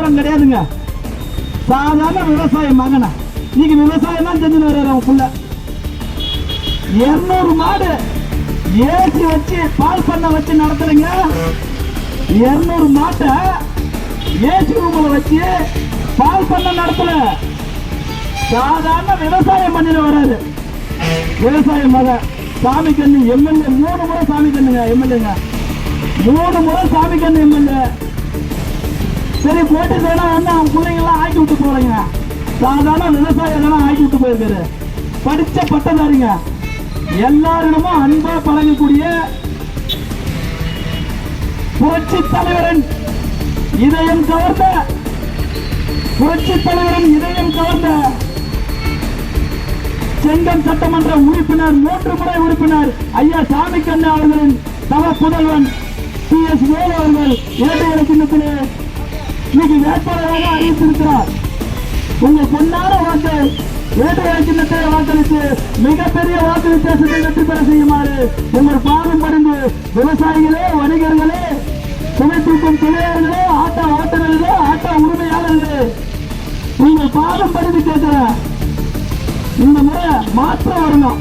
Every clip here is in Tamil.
கோடீஸ்வரன் கிடையாதுங்க. சாதாரண விவசாய மகனை இன்னைக்கு விவசாயம் தான் செஞ்சு வர்றாரு அவன் புள்ள. 200 மாடு ஏசி வச்சு பால் பண்ண வச்சு நடத்துறீங்க. 200 மாட்டை ஏசி ரூம்ல வச்சு பால் பண்ண நடத்தல. சாதாரண விவசாயம் பண்ணிட்டு வர்றாரு விவசாய மகன். சாமி கண்ணு எம்எல்ஏ 3 முறை சாமி கண்ணுங்க எம்எல்ஏங்க 3 முறை சாமி கண்ணு எம்எல்ஏ. சரி போட்டு வேணா வந்து அவன் பிள்ளைங்கெல்லாம் ஆக்கி விட்டு போறீங்க. சாதாரண விவசாயம் ஆக்கி விட்டு போயிருக்காரு. படிச்ச பட்டதாரிங்க. எல்லாரிடமும் அன்பா பழகக்கூடிய புரட்சி தலைவரின் இதயம் கவர்ந்த புரட்சி தலைவரின் இதயம் கவர்ந்த செங்கம் சட்டமன்ற உறுப்பினர் 3 முறை உறுப்பினர் ஐயா சாமிக்கண்ணு அவர்களின் தவ புதல்வன் PS வேலு அவர்கள் இரட்டை சின்னத்திலே இன்னைக்கு வேட்பாளராக அறிவித்திருக்கிறார். உங்க பொன்னார வாக்கு இரட்டை சின்னத்தை வாக்களித்து மிகப்பெரிய வாக்கு வித்தியாசத்தை வெற்றி பெற செய்யுமாறு உங்கள் பாதம் பணிந்து விவசாயிகளே, வணிகர்களே, சுமை தூக்கும் தொழிலாளர்களே, ஆட்டோ ஓட்டுநர்களே, ஆட்டோ உரிமையாளர்களே, உங்கள் பாதம் பணிந்து கேட்கிற இந்த முறை மாற்றம் வரணும்.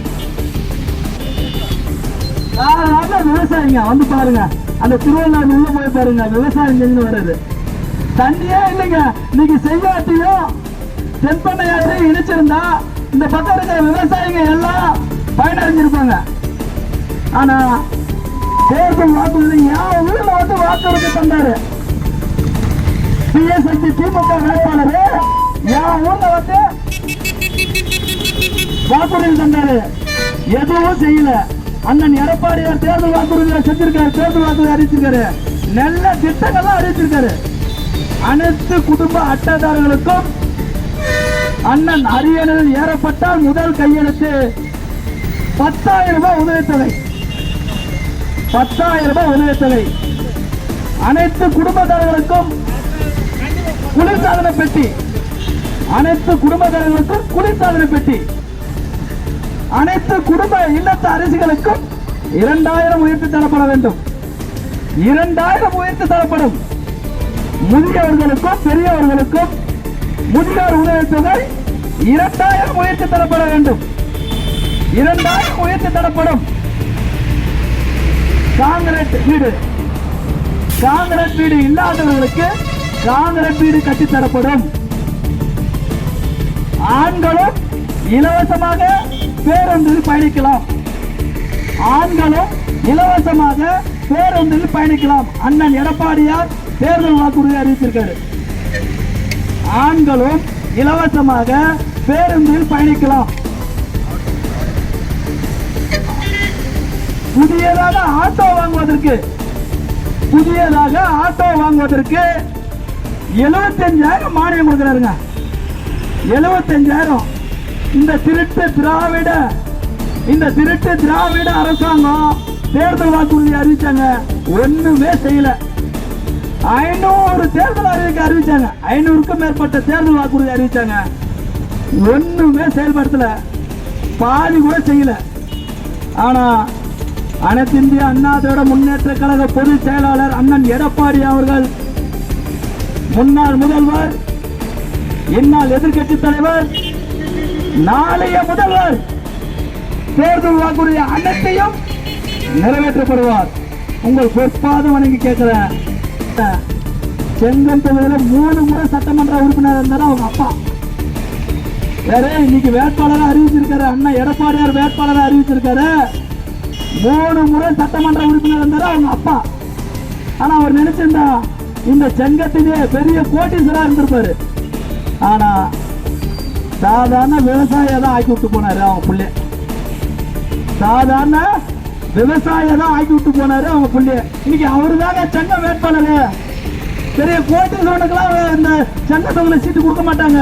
விவசாயிங்க வந்து பாருங்க, அந்த திருவள்ளாறு உள்ள போய் பாருங்க, விவசாயம் செஞ்சு வர்றது. தண்ணியே இல்லைங்க. இன்னைக்கு செய்யாட்டியும் தென்பண்ணையாற்றையும் இணைச்சிருந்தா இந்த பக்கம் இருக்கிற விவசாயிங்க எல்லாம் பயனடைஞ்சிருப்பாங்க. ஆனா தேர்தல் வாக்குறுதி என் ஊர்ல வந்து வாக்குறுதி தந்தாரு. பிஎஸ்ஐ திமுக வேட்பாளர் என் ஊர்ல வந்து வாக்குறுதி தந்தாரு. எதுவும் செய்யல. அண்ணன் எடப்பாடியார் தேர்தல் வாக்குறுதியை செஞ்சிருக்காரு. தேர்தல் வாக்குறுதி அறிவிச்சிருக்காரு. நல்ல திட்டங்கள்லாம் அறிவிச்சிருக்காரு. அனைத்து குடும்ப அட்டைதாரர்களுக்கும் அண்ணன் அரியணையில் ஏறப்பட்டால் முதல் கையெழுத்து 10,000 ரூபாய் உதவித்தொகை. 10,000 ரூபாய் உதவித்தொகை. அனைத்து குடும்பத்தாரர்களுக்கும் குளிர்சாதன பெட்டி. அனைத்து குடும்பத்தாரர்களுக்கும் குளிர்சாதன பெட்டி. அனைத்து குடும்ப இல்லத்து அரிசிகளுக்கும் 2,000 உயர்த்தி தரப்பட வேண்டும். 2,000 உயர்த்தி தரப்படும். முதியவர்களுக்கும் பெரியவர்களுக்கும் முதியோர் உதவித்தொகை 2,000 உயர்த்தி தரப்பட வேண்டும். 2,000 உயர்த்தி தரப்படும். காங்கிரீட் வீடு இல்லாதவர்களுக்கு காங்கிரீட் வீடு கட்டி தரப்படும். ஆண்களும் இலவசமாக பேருந்தில் பயணிக்கலாம். ஆண்களும் இலவசமாக பேருந்தில் பயணிக்கலாம். அண்ணன் எடப்பாடியார் தேர்தல் வாக்குறுதி அறிவித்திருக்காரு. ஆண்களும் இலவசமாக பேருந்தில் பயணிக்கலாம். புதியதாக ஆட்டோ வாங்குவதற்கு 75,000 மானியம் கொடுக்கிறாருங்க. 75,000. இந்த திருட்டு திராவிட அரசாங்கம் தேர்தல் வாக்குறுதி அறிவிச்சாங்க. ஒண்ணுமே செய்யல. 500 தேர்தல் அறிவிச்சாங்க. 500க்கும் மேற்பட்ட தேர்தல் வாக்குறுதி அறிவிச்சாங்க. ஒண்ணுமே செயல்படுத்தல. பாதி கூட செய்யல. ஆனா அனைத்து இந்திய அண்ணா திராவிட முன்னேற்ற கழக பொதுச் செயலாளர் அண்ணன் எடப்பாடி அவர்கள், முன்னாள் முதல்வர், இந்நாள் எதிர்கட்சி தலைவர், நாளைய முதல்வர் தேர்தல் வாக்குறுதி அனைத்தையும் நிறைவேற்றப்படுவார். உங்கள் பொற்பாதம் வணங்கி கேட்கிறேன். செங்கம் தொகுதியில் 3 முறை சட்டமன்ற உறுப்பினர் இருந்தாரு அவங்க அப்பா. வேற இன்னைக்கு வேட்பாளராக அறிவிச்சிருக்காரு. அண்ணா எடப்பாடியார் வேட்பாளராக அறிவிச்சிருக்காரு. 3 முறை சட்டமன்ற உறுப்பினர் இருந்தாரு அவங்க அப்பா. ஆனா அவர் நினைச்சிருந்தா இந்த செங்கத்திலே பெரிய கோட்டீஸ்வரா இருந்திருப்பாரு. ஆனா சாதாரண விவசாயியை தான் ஆக்கி விட்டு போனாரு அவங்க பிள்ளை. சாதாரண விவசாயியை தான் ஆக்கி விட்டு போனாரு அவங்க பிள்ளை. இன்னைக்கு அவருதாங்க சென்னை வேட்பாளர். பெரிய கோட்டீஸ்வரனுக்கெல்லாம் இந்த சென்னை தொகுதியில் சீட்டு கொடுக்க மாட்டாங்க.